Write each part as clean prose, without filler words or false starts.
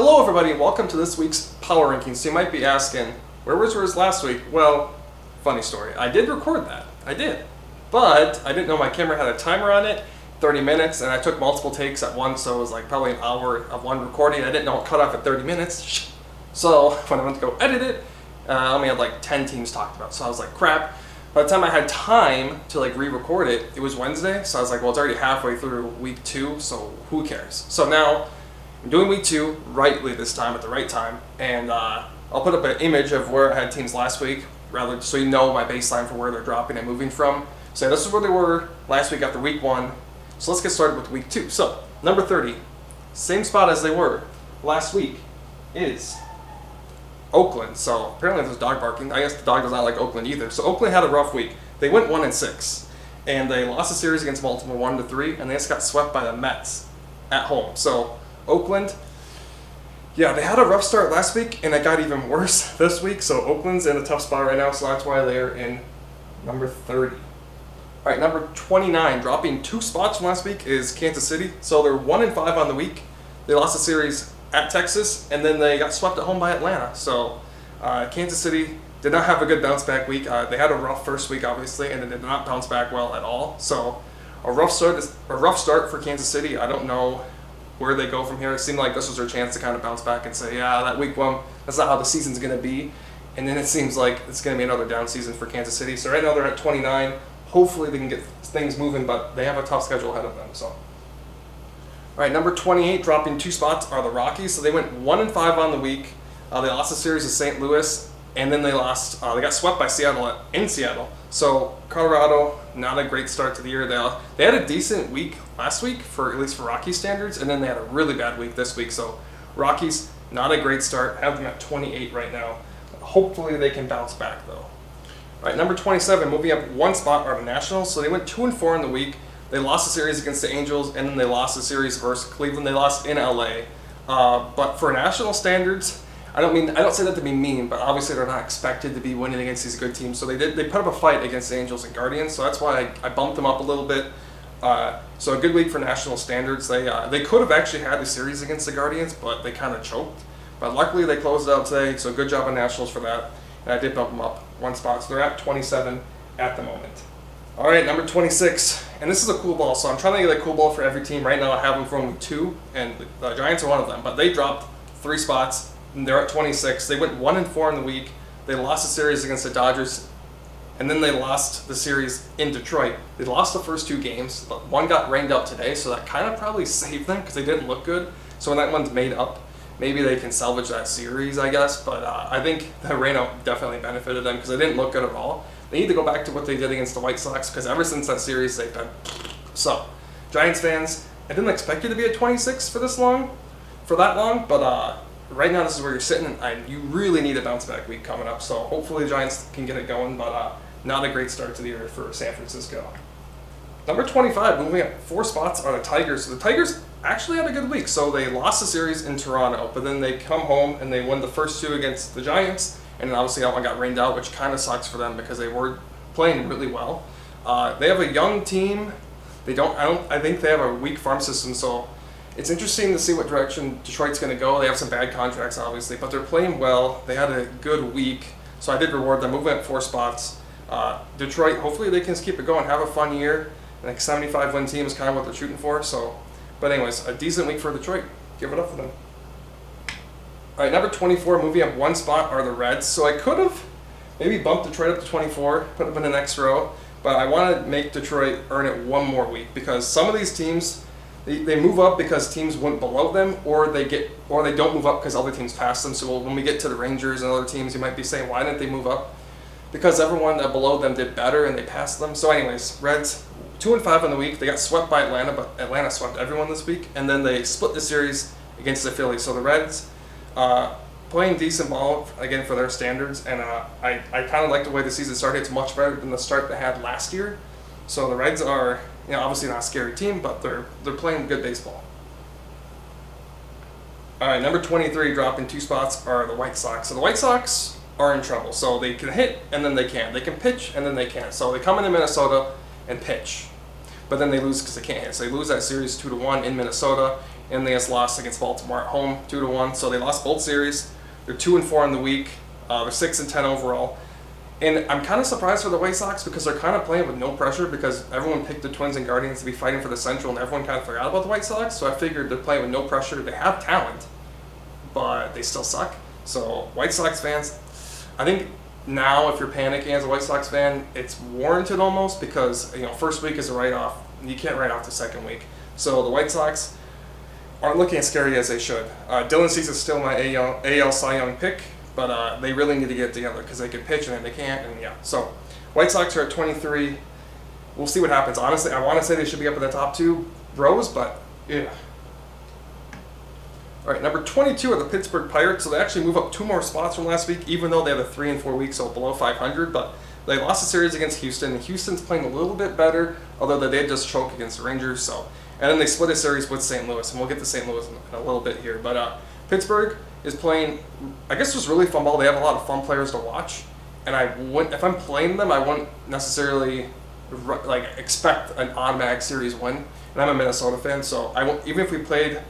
Hello everybody and welcome to this week's Power Rankings. So you might be asking, where was yours last week? Well, funny story. I did record that. I did. But I didn't know my camera had a timer on it, 30 minutes, and I took multiple takes at once, so it was like probably an hour of one recording. I didn't know it cut off at 30 minutes. So when I went to go edit it, I only had like 10 teams talked about. So I was like, crap. By the time I had time to like re-record it, it was Wednesday. So I was like, well, it's already halfway through week 2, so who cares? So now I'm doing week 2 rightly this time at the right time, and I'll put up an image of where I had teams last week, rather so you know my baseline for where they're dropping and moving from. So this is where they were last week after week 1. So let's get started with week 2. So number 30, same spot as they were last week, is Oakland. So apparently there's dog barking. I guess the dog does not like Oakland either. So Oakland had a rough week. They went 1-6, and they lost a series against Baltimore 1-3, and they just got swept by the Mets at home. So Oakland, yeah, they had a rough start last week, and it got even worse this week. So Oakland's in a tough spot right now, so that's why they're in number 30. All right, number 29, dropping 2 spots from last week, is Kansas City. So they're 1-5 on the week. They lost a series at Texas, and then they got swept at home by Atlanta. So Kansas City did not have a good bounce back week. They had a rough first week, obviously, and they did not bounce back well at all. So a rough start for Kansas City. I don't know where they go from here. It seemed like this was their chance to kind of bounce back and say, yeah, that week 1, that's not how the season's going to be. And then it seems like it's going to be another down season for Kansas City. So right now they're at 29. Hopefully they can get things moving, but they have a tough schedule ahead of them. So, all right, number 28, dropping 2 spots, are the Rockies. So they went 1-5 on the week. They lost a series to St. Louis, and then they lost. They got swept by Seattle in Seattle. So Colorado, not a great start to the year. They had a decent week last week, for at least for Rockies standards, and then they had a really bad week this week. So Rockies, not a great start. I have them at 28 right now. Hopefully they can bounce back though. All right, number 27, moving up 1 spot, are the Nationals. So they went 2-4 in the week. They lost a series against the Angels, and then they lost a series versus Cleveland. They lost in LA. But for national standards, I don't say that to be mean, but obviously they're not expected to be winning against these good teams. So they put up a fight against the Angels and Guardians. So that's why I bumped them up a little bit. So a good week for national standards. They could have actually had a series against the Guardians, but they kind of choked. But luckily they closed it out today. So good job on Nationals for that. And I did bump them up 1 spot. So they're at 27 at the moment. All right, number 26, and this is a cool ball. So I'm trying to get a cool ball for every team. Right now I have them from week 2, and the Giants are one of them. But they dropped 3 spots, and they're at 26. They went 1-4 in the week. They lost a series against the Dodgers, and then they lost the series in Detroit. They lost the first 2 games, but one got rained out today, so that kind of probably saved them because they didn't look good. So when that one's made up, maybe they can salvage that series, I guess. But I think the rainout definitely benefited them because they didn't look good at all. They need to go back to what they did against the White Sox because ever since that series, they've been... So, Giants fans, I didn't expect you to be at 26 for that long, but right now this is where you're sitting, and you really need a bounce back week coming up. So hopefully the Giants can get it going, but not a great start to the year for San Francisco. Number 25, moving up 4 spots, are the Tigers. So the Tigers actually had a good week. So they lost the series in Toronto, but then they come home and they won the first 2 against the Giants, and then obviously that one got rained out, which kind of sucks for them because they were playing really well. They have a young team. I think they have a weak farm system, so it's interesting to see what direction Detroit's going to go. They have some bad contracts, obviously, but they're playing well. They had a good week, so I did reward them, moving up 4 spots. Detroit, hopefully they can just keep it going, have a fun year. Like 75-win team is kind of what they're shooting for. So, but anyways, a decent week for Detroit. Give it up for them. All right, number 24, moving up 1 spot, are the Reds. So I could have maybe bumped Detroit up to 24, put them in the next row, but I want to make Detroit earn it 1 more week because some of these teams, they move up because teams went below them, or they don't move up because other teams pass them. So when we get to the Rangers and other teams, you might be saying, why didn't they move up? Because everyone that below them did better and they passed them. So anyways, Reds 2-5 in the week. They got swept by Atlanta, but Atlanta swept everyone this week. And then they split the series against the Phillies. So the Reds playing decent ball, again, for their standards. And I kind of like the way the season started. It's much better than the start they had last year. So the Reds are, obviously not a scary team, but they're playing good baseball. All right, number 23, dropping 2 spots, are the White Sox. So the White Sox are in trouble. So they can hit, and then they can't. They can pitch, and then they can't. So they come into Minnesota and pitch, but then they lose because they can't hit. So they lose that series 2-1 in Minnesota, and they just lost against Baltimore at home 2-1. So they lost both series. They're 2-4 in the week. They're 6-10 overall. And I'm kind of surprised for the White Sox because they're kind of playing with no pressure because everyone picked the Twins and Guardians to be fighting for the Central, and everyone kind of forgot about the White Sox. So I figured they're playing with no pressure. They have talent, but they still suck. So White Sox fans, I think now if you're panicking as a White Sox fan, it's warranted almost because first week is a write-off. You can't write off the second week. So the White Sox aren't looking as scary as they should. Dylan Cease is still my AL Cy Young pick, but they really need to get it together because they can pitch and then they can't. And yeah, so White Sox are at 23. We'll see what happens. Honestly, I want to say they should be up in the top two rows, but yeah. All right, number 22 are the Pittsburgh Pirates. So they actually move up 2 more spots from last week, even though they have a 3-4 week, so below 500. But they lost the series against Houston, and Houston's playing a little bit better, although they did just choke against the Rangers. So, and then they split a series with St. Louis, and we'll get to St. Louis in a little bit here. But Pittsburgh is playing, I guess, just really fun ball. They have a lot of fun players to watch, and if I'm playing them, I wouldn't necessarily expect an automatic series win. And I'm a Minnesota fan, so even if we played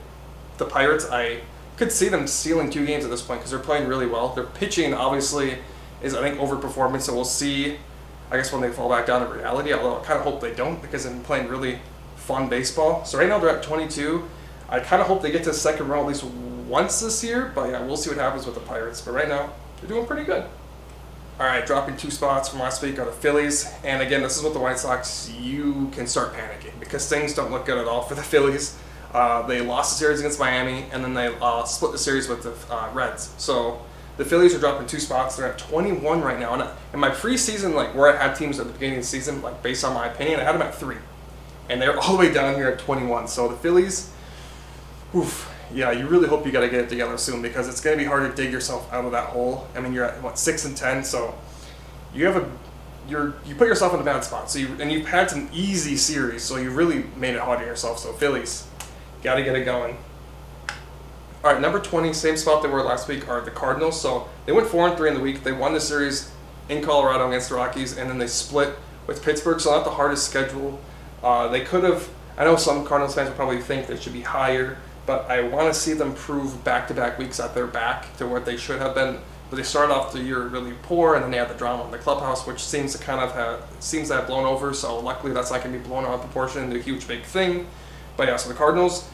the Pirates, I could see them stealing 2 games at this point because they're playing really well. Their pitching obviously is, I think, overperforming, so we'll see, I guess, when they fall back down to reality, although I kind of hope they don't because they've been playing really fun baseball. So right now they're at 22. I kind of hope they get to the second round at least once this year, but yeah, we'll see what happens with the Pirates. But right now, they're doing pretty good. All right, dropping 2 spots from last week are the Phillies. And again, this is with the White Sox. You can start panicking because things don't look good at all for the Phillies. They lost the series against Miami, and then they split the series with the Reds. So the Phillies are dropping 2 spots. They're at 21 right now. And in my preseason, where I had teams at the beginning of the season, based on my opinion, I had them at 3. And they're all the way down here at 21. So the Phillies, yeah, you really hope you got to get it together soon because it's going to be hard to dig yourself out of that hole. I mean, you're at 6-10, so you put yourself in a bad spot. So you've had some easy series, so you really made it hard on yourself. So Phillies, got to get it going. All right, number 20, same spot they were last week, are the Cardinals. So they went 4-3 in the week. They won the series in Colorado against the Rockies, and then they split with Pittsburgh. So not the hardest schedule. They could have. I know some Cardinals fans would probably think they should be higher, but I want to see them prove back-to-back weeks that they're back to what they should have been. But they started off the year really poor, and then they had the drama in the clubhouse, which seems to have blown over. So luckily, that's not going to be blown out of proportion into a huge big thing. But yeah, so the Cardinals,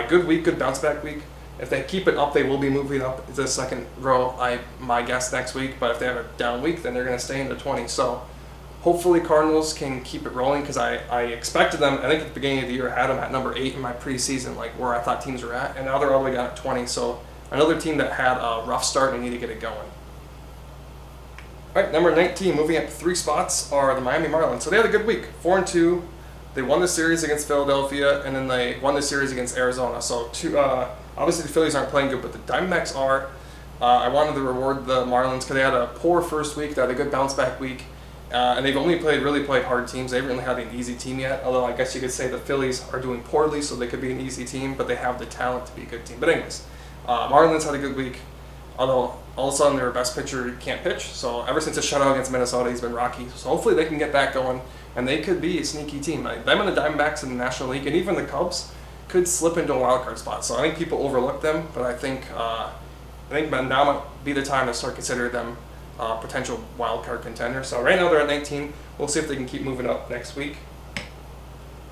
good week, good bounce back week. If they keep it up, they will be moving up to the second row, my guess, next week. But if they have a down week, then they're going to stay in the 20. So hopefully Cardinals can keep it rolling because I expected them, I think at the beginning of the year, I had them at number 8 in my preseason, where I thought teams were at. And now they're all the way down at 20. So another team that had a rough start and need to get it going. All right, number 19, moving up 3 spots, are the Miami Marlins. So they had a good week, 4-2. They won the series against Philadelphia, and then they won the series against Arizona. So obviously the Phillies aren't playing good, but the Diamondbacks are. I wanted to reward the Marlins because they had a poor first week. They had a good bounce-back week, and they've only really played hard teams. They haven't really had an easy team yet, although I guess you could say the Phillies are doing poorly, so they could be an easy team, but they have the talent to be a good team. But anyways, Marlins had a good week, although all of a sudden their best pitcher can't pitch. So ever since the shutout against Minnesota, he's been rocky. So hopefully they can get that going. And they could be a sneaky team. Them and the Diamondbacks in the National League, and even the Cubs, could slip into a wild card spot. So I think people overlook them, but I think now might be the time to start considering them potential wild card contenders. So right now they're at 19. We'll see if they can keep moving up next week.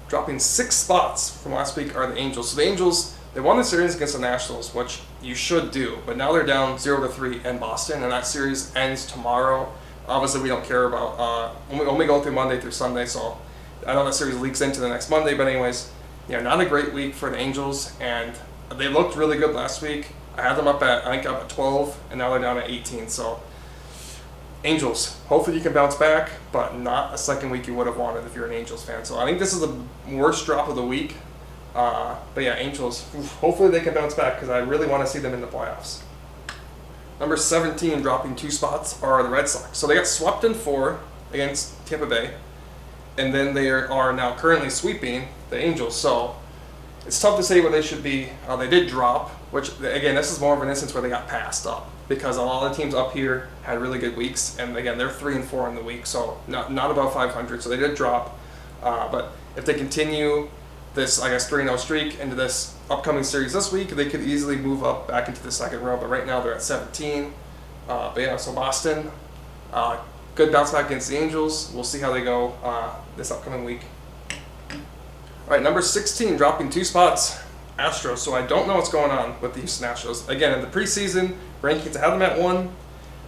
Dropping 6 spots from last week are the Angels. So the Angels, they won the series against the Nationals, which you should do, but now they're down 0-3 in Boston, and that series ends tomorrow. Obviously, we don't care about, only go through Monday through Sunday, so I know that series leaks into the next Monday, but anyways, not a great week for the Angels, and they looked really good last week. I had them up at 12, and now they're down at 18, so Angels, hopefully you can bounce back, but not a second week you would have wanted if you're an Angels fan. So I think this is the worst drop of the week, but yeah, Angels, hopefully they can bounce back because I really want to see them in the playoffs. Number 17, dropping 2 spots, are the Red Sox. So they got swept in 4 against Tampa Bay, and then they are now currently sweeping the Angels. So it's tough to say where they should be. They did drop, which, again, this is more of an instance where they got passed up because a lot of the teams up here had really good weeks, and again, they're 3-4 in the week, so not above 500. So they did drop, but if they continue this, I guess, 3-0 streak into this upcoming series this week, they could easily move up back into the second row. But right now they're at 17. But yeah, so Boston, good bounce back against the Angels. We'll see how they go this upcoming week. All right, number 16, dropping 2 spots, Astros. So I don't know what's going on with the Houston Astros. Again, in the preseason rankings, I had them at 1.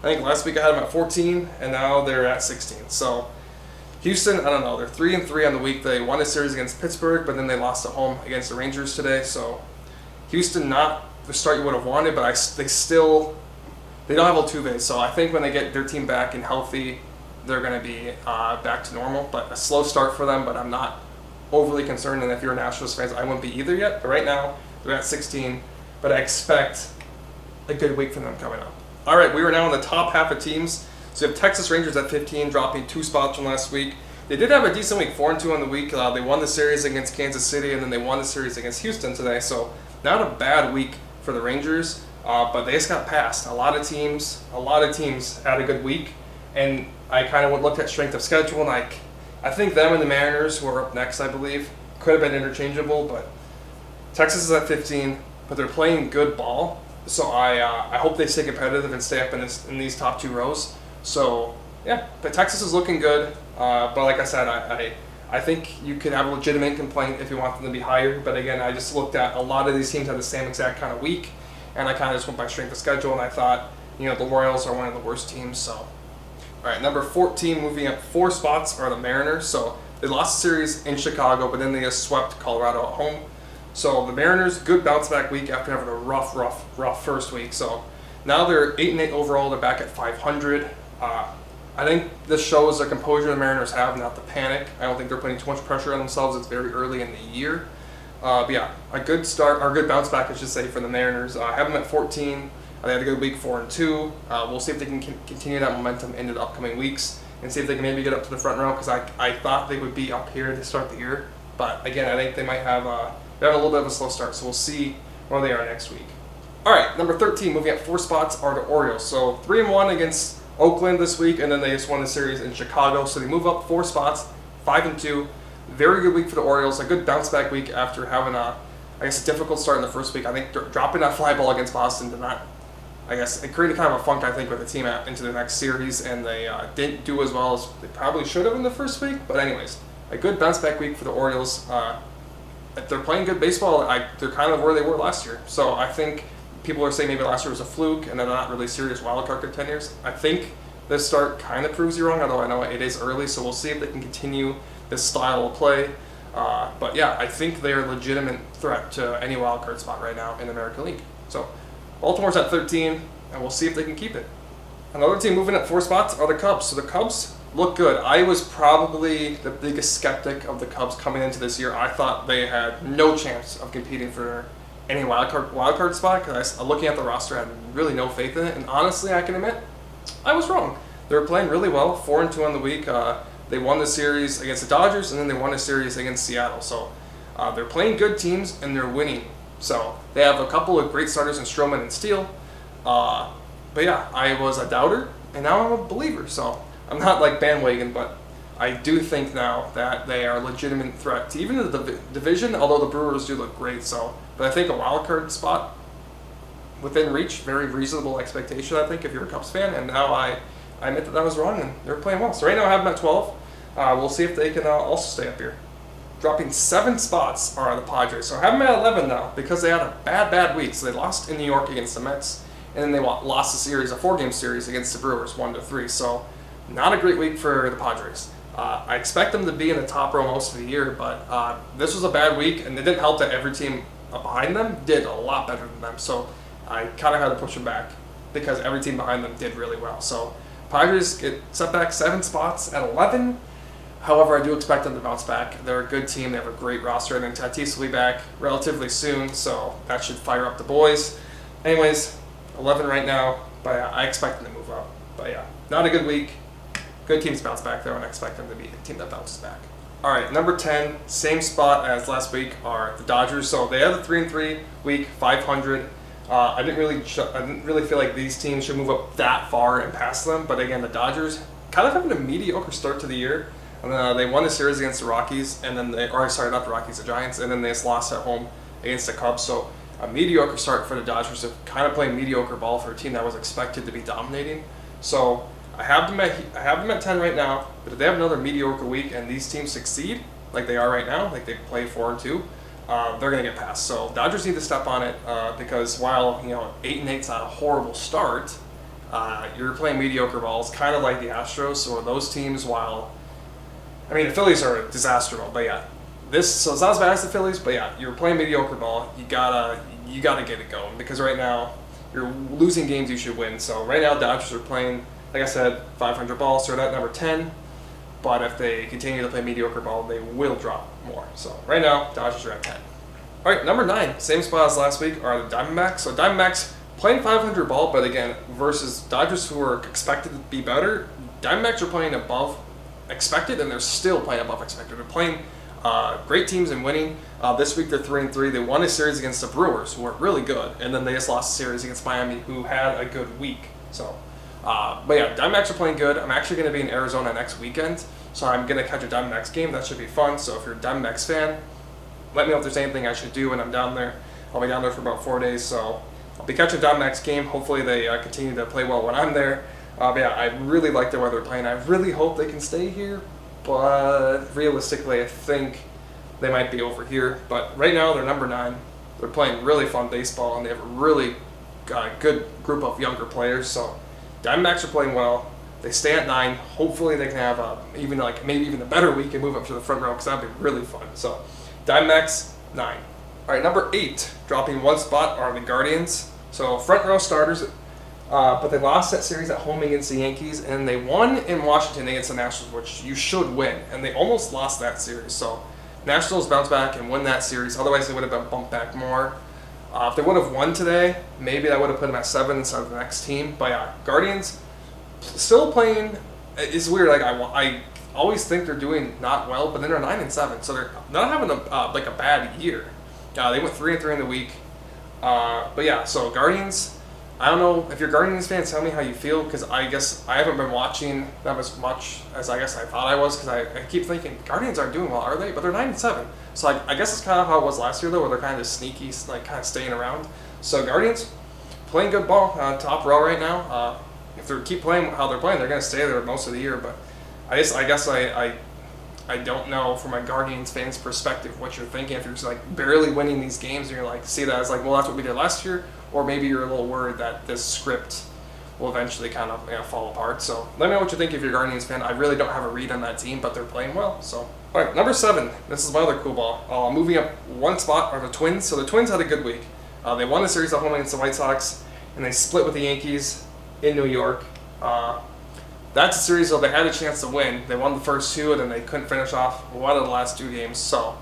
I think last week I had them at 14, and now they're at 16. So Houston, I don't know. They're 3-3 on the week. They won a series against Pittsburgh, but then they lost at home against the Rangers today. So Houston, not the start you would have wanted, but they don't have Altuve. So I think when they get their team back and healthy, they're going to be back to normal. But a slow start for them, but I'm not overly concerned. And if you're an Astros fan, I wouldn't be either yet. But right now, they're at 16. But I expect a good week for them coming up. All right, we are now in the top half of teams. So you have Texas Rangers at 15, dropping 2 spots from last week. They did have a decent week, 4-2 on the week. They won the series against Kansas City, and then they won the series against Houston today. So not a bad week for the Rangers, but they just got passed. A lot of teams had a good week, and I kind of looked at strength of schedule, and I think them and the Mariners, who are up next, I believe, could have been interchangeable. But Texas is at 15, but they're playing good ball. So I hope they stay competitive and stay up in these top 2 rows. So yeah, but Texas is looking good. But like I said, I think you could have a legitimate complaint if you want them to be higher. But again, I just looked at a lot of these teams have the same exact kind of week, and I kind of just went by strength of schedule, and I thought, the Royals are one of the worst teams. So all right, number 14, moving up 4 spots, are the Mariners. So they lost the series in Chicago, but then they just swept Colorado at home. So the Mariners, good bounce back week after having a rough first week. So now they're 8-8 overall. They're back at 500. I think this shows the composure the Mariners have, not the panic. I don't think they're putting too much pressure on themselves. It's very early in the year. But yeah, a good start, or good bounce back, I should say, for the Mariners. I have them at 14. They had a good week, 4-2. We'll see if they can continue that momentum into the upcoming weeks and see if they can maybe get up to the front row, because I thought they would be up here to start the year. But again, I think they might have they're having a little bit of a slow start, so we'll see where they are next week. All right, number 13, moving up 4 spots, are the Orioles. So 3-1 against Oakland this week, and then they just won the series in Chicago. So they move up 4 spots, 5-2. Very good week for the Orioles. A good bounce back week after having a difficult start in the first week. I think dropping that fly ball against Boston did not. It created kind of a funk, I think, with the team into the next series, and they didn't do as well as they probably should have in the first week. But anyways, a good bounce back week for the Orioles. If they're playing good baseball, they're kind of where they were last year. So I think people are saying maybe last year was a fluke and they're not really serious wildcard contenders. I think this start kind of proves you wrong, although I know it is early, so we'll see if they can continue this style of play. But yeah, I think they're a legitimate threat to any wildcard spot right now in the American League. So Baltimore's at 13, and we'll see if they can keep it. Another team moving up 4 spots are the Cubs. So the Cubs look good. I was probably the biggest skeptic of the Cubs coming into this year. I thought they had no chance of competing for any wildcard spot, because looking at the roster, I had really no faith in it. And honestly, I can admit, I was wrong. They're playing really well, 4-2 on the week. They won the series against the Dodgers, and then they won a series against Seattle. So they're playing good teams, and they're winning. So they have a couple of great starters in Stroman and Steele. But yeah, I was a doubter, and now I'm a believer. So I'm not like bandwagon, but I do think now that they are a legitimate threat to even the division, although the Brewers do look great. So, but I think a wild card spot within reach, very reasonable expectation, I think, if you're a Cubs fan. And now I admit that I was wrong, and they're playing well. So right now I have them at 12. We'll see if they can also stay up here. Dropping 7 spots are the Padres. So I have them at 11 now because they had a bad week. So they lost in New York against the Mets, and then they lost a 4-game series against the Brewers, 1-3. So not a great week for the Padres. I expect them to be in the top row most of the year, but this was a bad week, and it didn't help that every team behind them did a lot better than them. So I kind of had to push them back because every team behind them did really well. So Padres get set back 7 spots at 11. However, I do expect them to bounce back. They're a good team. They have a great roster, and then Tatis will be back relatively soon, so that should fire up the boys. Anyways, 11 right now, but I expect them to move up. But yeah, not a good week. Good teams bounce back, though, and I expect them to be a team that bounces back. All right, number 10, same spot as last week, are the Dodgers. So they had a 3-3 week, 500. I didn't really feel like these teams should move up that far and past them. But again, the Dodgers kind of having a mediocre start to the year. And then they won the series against the Rockies, and then not the Rockies, the Giants, and then they just lost at home against the Cubs. So a mediocre start for the Dodgers to kind of play mediocre ball for a team that was expected to be dominating. So I have them at 10 right now, but if they have another mediocre week and these teams succeed like they are right now, like they play 4-2, they're going to get passed. So Dodgers need to step on it because while 8-8's not a horrible start, you're playing mediocre balls, kind of like the Astros. So those teams, the Phillies are a disaster ball, but yeah, so it's not as bad as the Phillies, but yeah, you're playing mediocre ball. You gotta get it going because right now you're losing games you should win. So right now Dodgers are playing, like I said, 500 balls. So they're at number 10. But if they continue to play mediocre ball, they will drop more. So right now, Dodgers are at 10. All right, number 9, same spot as last week, are the Diamondbacks. So Diamondbacks playing 500 ball, but again, versus Dodgers who are expected to be better, Diamondbacks are playing above expected, and they're still playing above expected. They're playing great teams and winning. This week they're 3-3. They won a series against the Brewers, who are really good, and then they just lost a series against Miami, who had a good week. So. But yeah, Diamondbacks are playing good. I'm actually going to be in Arizona next weekend, so I'm going to catch a Diamondbacks game. That should be fun. So if you're a Diamondbacks fan, let me know if there's anything I should do when I'm down there. I'll be down there for about 4 days, so I'll be catching a Diamondbacks game. Hopefully they continue to play well when I'm there. But yeah, I really like the way they're playing. I really hope they can stay here, but realistically, I think they might be over here. But right now, they're number 9. They're playing really fun baseball, and they have a really good group of younger players. So Diamondbacks are playing well. They stay at 9. Hopefully they can have maybe even a better week and move up to the front row because that'd be really fun. So Diamondbacks 9. All right, number 8, dropping 1 spot are the Guardians. So front row starters, but they lost that series at home against the Yankees, and they won in Washington against the Nationals, which you should win, and they almost lost that series. So Nationals bounce back and win that series. Otherwise they would have been bumped back more. If they would have won today, maybe that would have put them at 7 instead of the next team. But yeah, Guardians still playing. It's weird. I always think they're doing not well, but then they're 9-7, so they're not having a bad year. They went 3-3 in the week. But yeah, so Guardians. I don't know if you're Guardians fans. Tell me how you feel, because I guess I haven't been watching them as much as I guess I thought I was, because I keep thinking Guardians aren't doing well, are they? But they're 9-7. So I guess it's kind of how it was last year though, where they're kind of sneaky, kind of staying around. So Guardians playing good ball, top row right now. If they keep playing how they're playing, they're going to stay there most of the year. But I guess I don't know from a Guardians fan's perspective what you're thinking. If you're just barely winning these games, and you're see that as well, that's what we did last year, or maybe you're a little worried that this script will eventually kind of fall apart. So let me know what you think if you're a Guardians fan. I really don't have a read on that team, but they're playing well. So all right, number 7. This is my other cool ball. Moving up 1 spot are the Twins. So the Twins had a good week. They won the series at home against the White Sox, and they split with the Yankees in New York. That's a series though they had a chance to win. They won the first 2, and then they couldn't finish off one of the last 2 games. So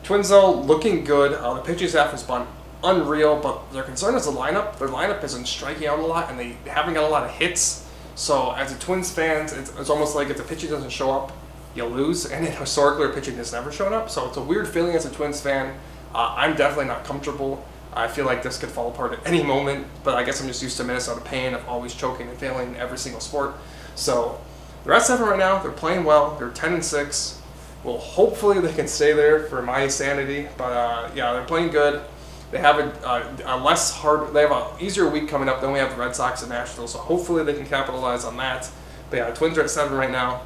Twins though looking good. The pitching staff has been unreal, but their concern is the lineup. Their lineup isn't striking out a lot, and they haven't got a lot of hits. So as a Twins fans, it's almost like if the pitching doesn't show up, you lose. And historically, their pitching has never shown up. So it's a weird feeling as a Twins fan. I'm definitely not comfortable. I feel like this could fall apart at any moment, but I guess I'm just used to Minnesota pain of always choking and failing in every single sport. So they're at 7 right now. They're playing well. They're 10-6. Well, hopefully they can stay there for my sanity. But yeah, they're playing good. They have they have an easier week coming up. Then we have the Red Sox and Nationals, so hopefully they can capitalize on that. But yeah, the Twins are at 7 right now.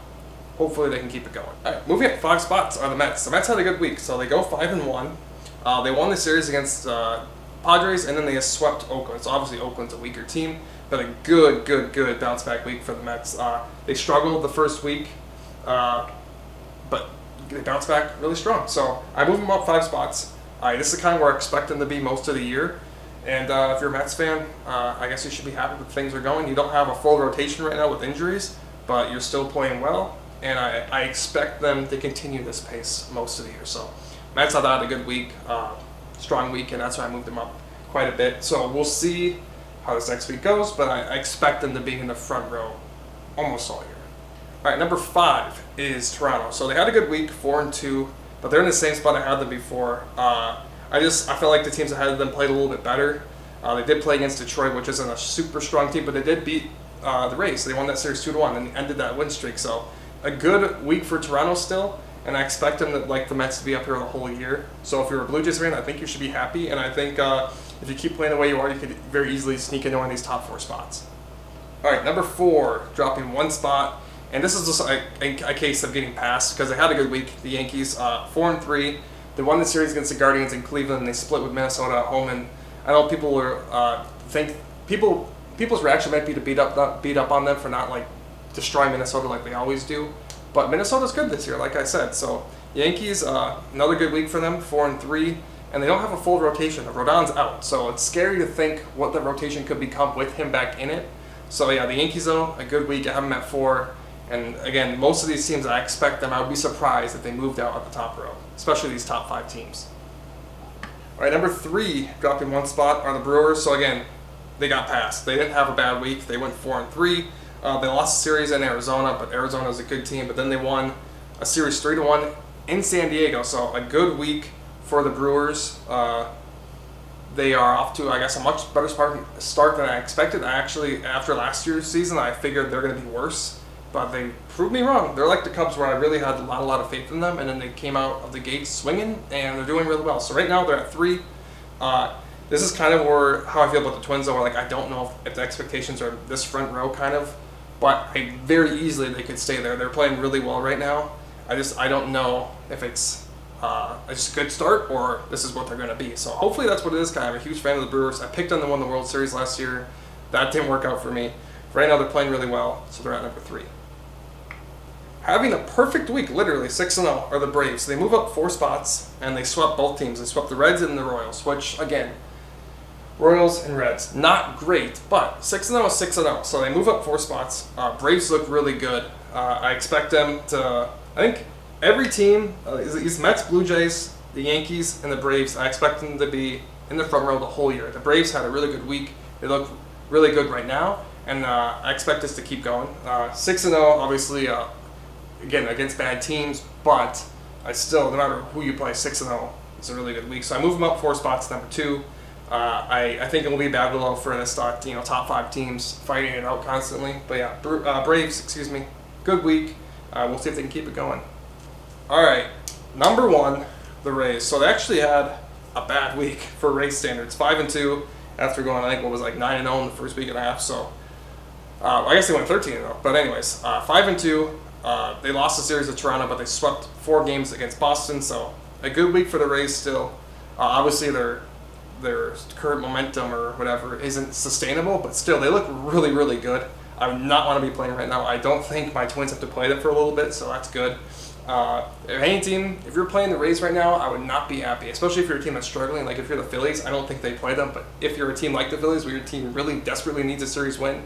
Hopefully they can keep it going. All right, moving up 5 spots are the Mets. The Mets had a good week, so they go 5-1. They won the series against Padres, and then they just swept Oakland. So obviously Oakland's a weaker team, but a good bounce back week for the Mets. They struggled the first week, but they bounced back really strong. So I move them up 5 spots. This is kind of where I expect them to be most of the year. And if you're a Mets fan, I guess you should be happy with things are going. You don't have a full rotation right now with injuries, but you're still playing well. And I expect them to continue this pace most of the year. So Mets had a good week, strong week, and that's why I moved them up quite a bit. So we'll see how this next week goes, but I expect them to be in the front row almost all year. All right, number 5 is Toronto. So they had a good week, 4-2, but they're in the same spot I had them before. I feel like the teams ahead of them played a little bit better. They did play against Detroit, which isn't a super strong team, but they did beat the Rays. They won that series 2-1 and ended that win streak. So a good week for Toronto still, and I expect them to, like the Mets to be up here the whole year. So if you're a Blue Jays fan, I think you should be happy, and I think if you keep playing the way you are, you could very easily sneak into one of these top 4 spots. All right, number 4, dropping 1 spot, and this is just a case of getting past because they had a good week. The Yankees, 4-3. They won the series against the Guardians in Cleveland, and they split with Minnesota at home. And I know people were people's reaction might be to beat up on them for not like destroying Minnesota like they always do. But Minnesota's good this year, like I said. So Yankees, another good week for them, 4-3, and they don't have a full rotation. The Rodon's out, so it's scary to think what the rotation could become with him back in it. So yeah, the Yankees though, a good week. I have them at 4, and again, most of these teams I expect them. I would be surprised if they moved out at the top row, especially these top 5 teams. All right, number 3, dropping 1 spot, are the Brewers. So again, they got past. They didn't have a bad week. They went 4-3. They lost a series in Arizona, but Arizona is a good team. But then they won a series 3-1 in San Diego. So a good week for the Brewers. They are off to, I guess, a much better start than I expected. Actually, after last year's season, I figured they're going to be worse. But they proved me wrong. They're like the Cubs, where I really had a lot of faith in them, and then they came out of the gates swinging, and they're doing really well. So right now they're at 3. This is kind of how I feel about the Twins, though. Where, like, I don't know if the expectations are this front row kind of, but very easily they could stay there. They're playing really well right now. I don't know if it's just a good start or this is what they're going to be. So hopefully that's what it is. I'm a huge fan of the Brewers. I picked them to win the World Series last year. That didn't work out for me. Right now they're playing really well, so they're at number 3. Having a perfect week, literally 6-0, are the Braves. They move up 4 spots, and they swept both teams. They swept the Reds and the Royals, which, again, Royals and Reds, not great, but 6-0 is 6-0, so they move up 4 spots. Braves look really good. I expect them to, I think every team, these Mets, Blue Jays, the Yankees, and the Braves, I expect them to be in the front row the whole year. The Braves had a really good week. They look really good right now, and I expect this to keep going. 6-0, obviously, again, against bad teams, but I still, no matter who you play, 6-0 is a really good week. So I move them up 4 spots to number 2. I think it will be a battle for this top 5 teams fighting it out constantly. But yeah, Braves, good week. We'll see if they can keep it going. All right, number 1, the Rays. So they actually had a bad week for Rays standards, 5-2 after going, I think, 9-0 in the first week and a half. So I guess they went 13-0. But anyways, 5-2. They lost the series to Toronto, but they swept 4 games against Boston. So a good week for the Rays still. Obviously, their current momentum or whatever isn't sustainable, but still, they look really, really good. I would not want to be playing right now. I don't think my Twins have to play them for a little bit, so that's good. If you're playing the Rays right now, I would not be happy, especially if you're a team that's struggling. Like if you're the Phillies, I don't think they play them, but if you're a team like the Phillies where your team really desperately needs a series win,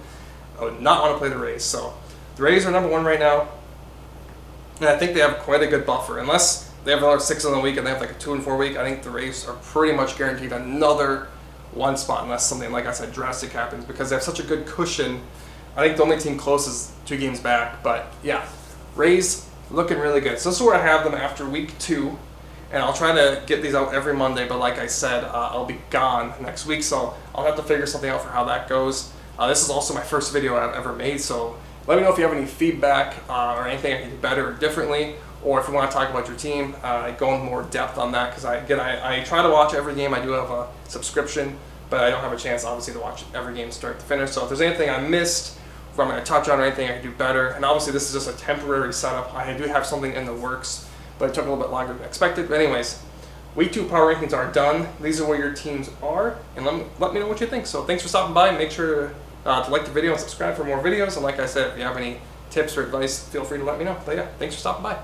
I would not want to play the Rays. So the Rays are number 1 right now, and I think they have quite a good buffer. Unless they have another 6 week and they have like a 2-4 week, I think the Rays are pretty much guaranteed another 1 spot unless something, like I said, drastic happens, because they have such a good cushion. I think the only team close is 2 games back, but yeah, Rays looking really good. So this is where I have them after week 2, and I'll try to get these out every Monday, but like I said, I'll be gone next week, so I'll have to figure something out for how that goes. This is also my first video I've ever made, so let me know if you have any feedback or anything I can do better or differently, or if you want to talk about your team, go in more depth on that, because I try to watch every game. I do have a subscription, but I don't have a chance, obviously, to watch every game start to finish. So if there's anything I missed, if I'm going to touch on or anything I can do better, and obviously this is just a temporary setup. I do have something in the works, but it took a little bit longer than expected. But anyways, Week 2 power rankings are done. These are where your teams are, and let me know what you think. So thanks for stopping by. Make sure to like the video and subscribe for more videos. And like I said, if you have any tips or advice, feel free to let me know. But yeah, thanks for stopping by.